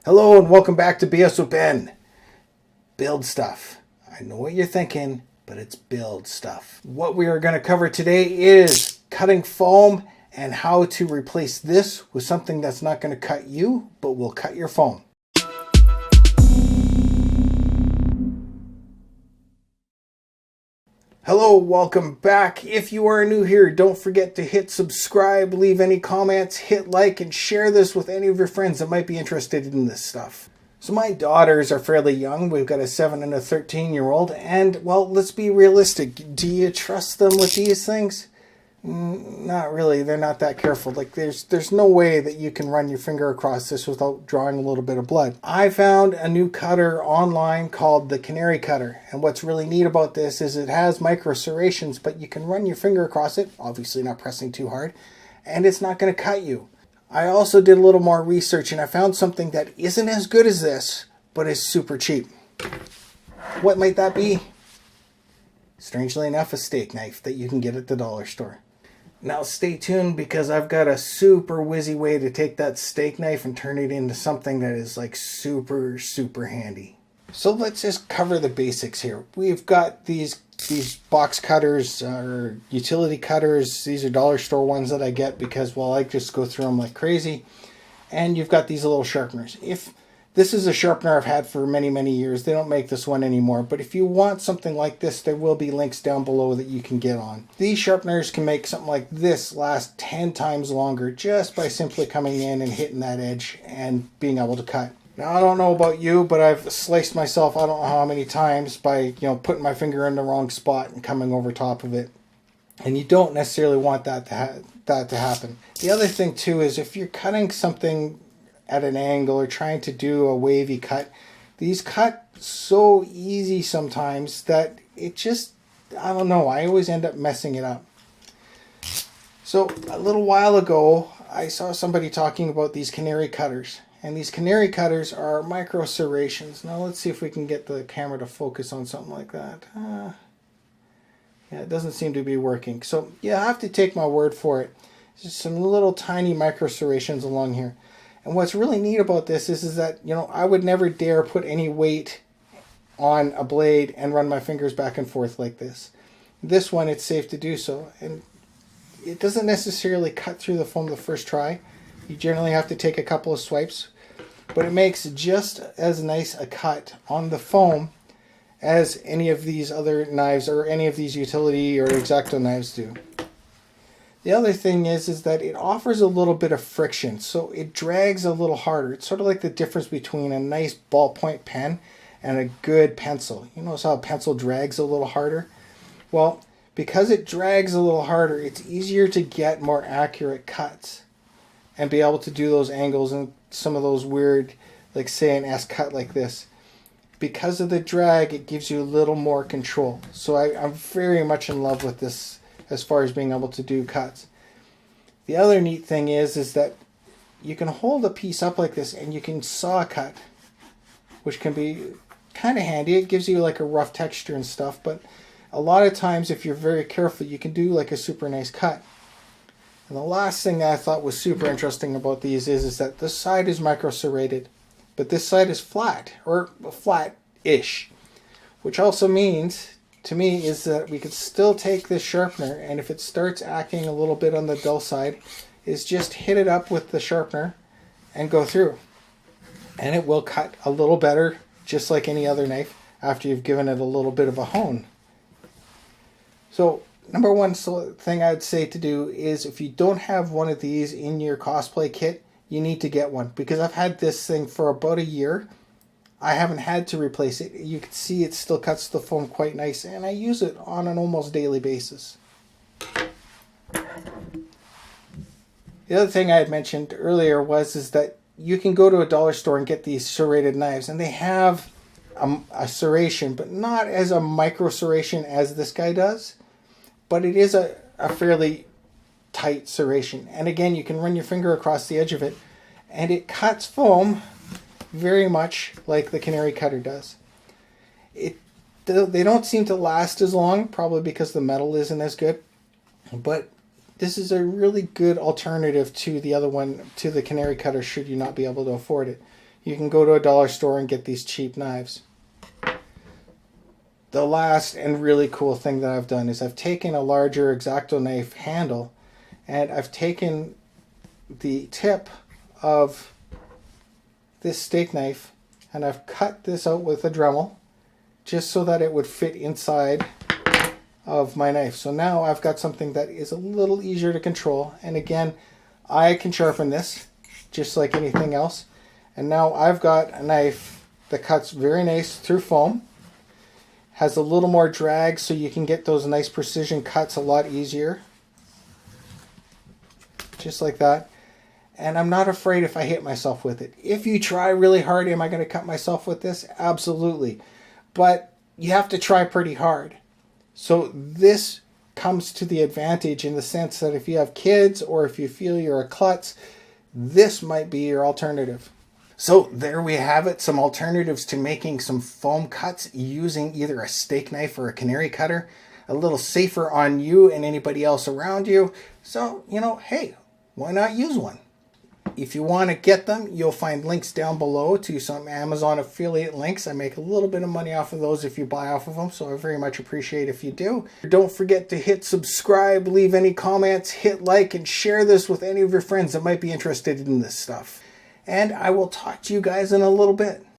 Hello and welcome back to BS with Ben. Build stuff. I know what you're thinking, but it's build stuff. What we are going to cover today is cutting foam and how to replace this with something that's not going to cut you, but will cut your foam. Hello, welcome back. If you are new here, don't forget to hit subscribe, leave any comments, hit like, and share this with any of your friends that might be interested in this stuff. So my daughters are fairly young. We've got a 7 and a 13-year-old, and well, let's be realistic. Do you trust them with these things? Not really. They're not that careful. Like there's no way that you can run your finger across this without drawing a little bit of blood. I found a new cutter online called the Canary cutter, and what's really neat about this is it has micro serrations, but you can run your finger across it, obviously not pressing too hard, and it's not going to cut you. I also did a little more research and I found something that isn't as good as this, but is super cheap. What might that be? Strangely enough, a steak knife that you can get at the dollar store. Now stay tuned because I've got a super whizzy way to take that steak knife and turn it into something that is like super handy. So let's just cover the basics here. We've got these box cutters or utility cutters. These are dollar store ones that I get because, well, I just go through them like crazy. And you've got these little sharpeners. This is a sharpener I've had for many years. They don't make this one anymore. But if you want something like this, there will be links down below that you can get on. These sharpeners can make something like this last 10 times longer just by simply coming in and hitting that edge and being able to cut. Now, I don't know about you, but I've sliced myself I don't know how many times by, putting my finger in the wrong spot and coming over top of it. And you don't necessarily want that to happen. The other thing, too, is if you're cutting something at an angle or trying to do a wavy cut, these cut so easy sometimes that it just, I don't know, I always end up messing it up. So a little while ago I saw somebody talking about these Canary cutters, and these Canary cutters are micro serrations. Now let's see if we can get the camera to focus on something like that. Yeah, it doesn't seem to be working, so you have to take my word for it. There's some little tiny micro serrations along here. And what's really neat about this is that, I would never dare put any weight on a blade and run my fingers back and forth like this. This one, it's safe to do so. And it doesn't necessarily cut through the foam the first try. You generally have to take a couple of swipes. But it makes just as nice a cut on the foam as any of these other knives or any of these utility or X-Acto knives do. The other thing is that it offers a little bit of friction, so it drags a little harder. It's sort of like the difference between a nice ballpoint pen and a good pencil. You notice how a pencil drags a little harder? Well, because it drags a little harder, it's easier to get more accurate cuts and be able to do those angles and some of those weird, like say an S cut like this. Because of the drag, it gives you a little more control. So I'm very much in love with this as far as being able to do cuts. The other neat thing is that you can hold a piece up like this and you can saw a cut, which can be kind of handy. It gives you like a rough texture and stuff, but a lot of times if you're very careful, you can do like a super nice cut. And the last thing that I thought was super interesting about these is that this side is micro serrated, but this side is flat, or flat-ish, which also means to me is that we could still take this sharpener, and if it starts acting a little bit on the dull side, is just hit it up with the sharpener and go through. And it will cut a little better, just like any other knife, after you've given it a little bit of a hone. So, number one thing I'd say to do is if you don't have one of these in your cosplay kit, you need to get one. Because I've had this thing for about a year. I haven't had to replace it. You can see it still cuts the foam quite nice, and I use it on an almost daily basis. The other thing I had mentioned earlier is that you can go to a dollar store and get these serrated knives, and they have a serration, but not as a micro serration as this guy does, but it is a fairly tight serration. And again, you can run your finger across the edge of it, and it cuts foam very much like the Canary cutter does. They don't seem to last as long, probably because the metal isn't as good, but this is a really good alternative to the other one, to the Canary cutter, should you not be able to afford it. you can go to a dollar store and get these cheap knives. The last and really cool thing that I've done is I've taken a larger X-Acto knife handle and I've taken the tip of this steak knife and I've cut this out with a Dremel just so that it would fit inside of my knife. So now I've got something that is a little easier to control, and again, I can sharpen this just like anything else. And now I've got a knife that cuts very nice through foam, has a little more drag so you can get those nice precision cuts a lot easier, just like that. And I'm not afraid if I hit myself with it. If you try really hard, am I going to cut myself with this? Absolutely. But you have to try pretty hard. So this comes to the advantage in the sense that if you have kids or if you feel you're a klutz, this might be your alternative. So there we have it, some alternatives to making some foam cuts using either a steak knife or a Canary cutter. A little safer on you and anybody else around you. So, hey, why not use one? If you want to get them, you'll find links down below to some Amazon affiliate links. I make a little bit of money off of those if you buy off of them, so I very much appreciate if you do. Don't forget to hit subscribe, leave any comments, hit like, and share this with any of your friends that might be interested in this stuff. And I will talk to you guys in a little bit.